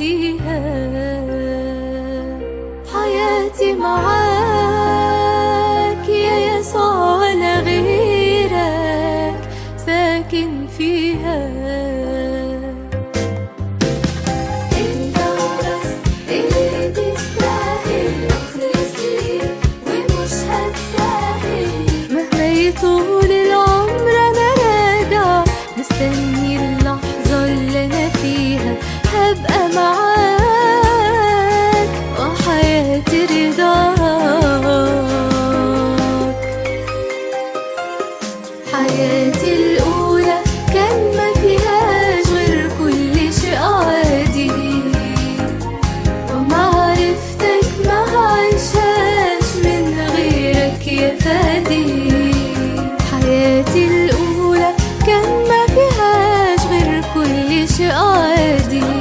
ليها. حياتي معاك يا يسوع ولا غيرك ساكن فيها. انت وبس اللي تستاهل، اخلص لي ومش هتساهل. مهما يطول العمر انا راجع مستني اللحظة اللي انا فيها هبقى معاك وحياتي رضاك. حياتي الأولى كان ما فيهاش غير كل شيء عادي، ومعرفتك ما عايشاش من غيرك يا فادي. حياتي الأولى كان ما فيهاش غير كل شيء عادي،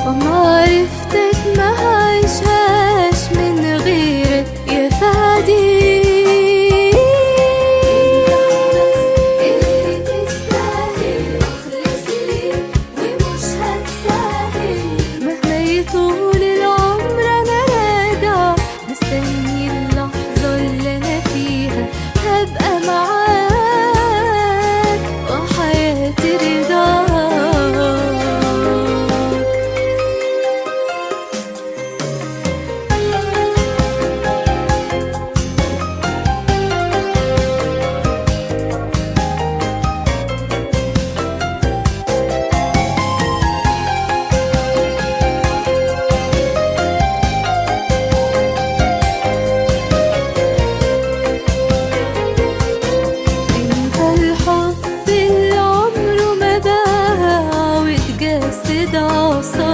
ومعرفتك ما عايشاش من غيرك يا فادي. مهما يطول العمر انا راجع مستني اللحظة اللي انا فيها هبقى معاك وحياتي رضاك. انت الحب اللي عمره ما باع واتجسد عصا